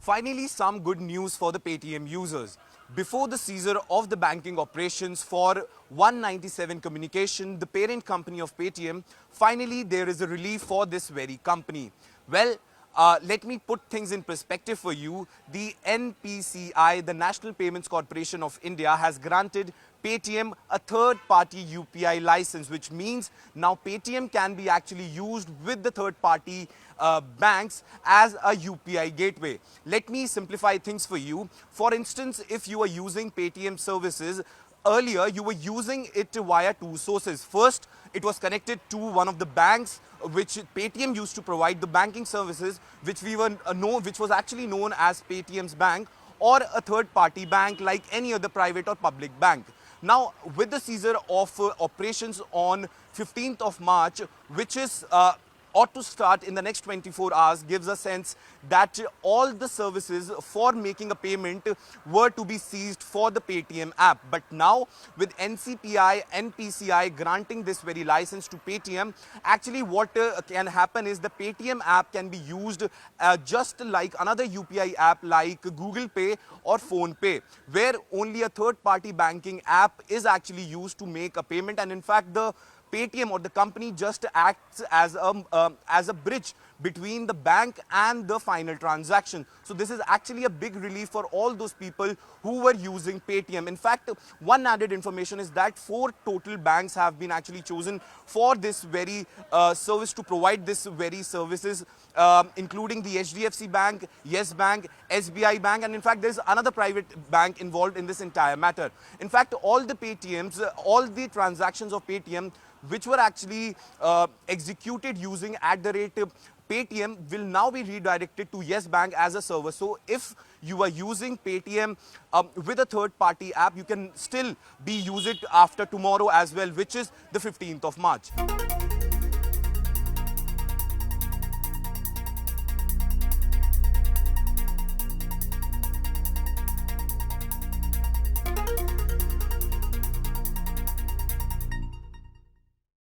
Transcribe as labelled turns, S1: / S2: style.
S1: Finally, some good news for the Paytm users. Before the seizure of the banking operations for N18V Communication, the parent company of Paytm, finally there is a relief for this very company. Well, let me put things in perspective for you. The NPCI, the National Payments Corporation of India, has granted Paytm a third-party UPI license, which means now Paytm can be actually used with the third-party banks as a UPI gateway. Let me simplify things for you. For instance, if you are using Paytm services, earlier you were using it via two sources. First, it was connected to one of the banks which Paytm used to provide the banking services, which was actually known as Paytm's bank, or a third-party bank like any other private or public bank. Now, with the seizure of operations on 15th of March, which is ought to start in the next 24 hours, gives a sense that all the services for making a payment were to be seized for the Paytm app. But now, with NPCI granting this very license to Paytm, actually what can happen is the Paytm app can be used just like another UPI app like Google Pay or Phone Pay, where only a third-party banking app is actually used to make a payment. And in fact, the Paytm or the company just acts as a bridge between the bank and the final transaction. So this is actually a big relief for all those people who were using Paytm. In fact, one added information is that 4 total banks have been actually chosen for this very service, to provide this very services, including the HDFC Bank, Yes Bank, SBI Bank, and in fact there is another private bank involved in this entire matter. In fact, all the Paytms, all the transactions of Paytm which were actually executed using @Paytm will now be redirected to Yes Bank as a server. So if you are using Paytm with a third-party app, you can still use it after tomorrow as well, which is the 15th of March.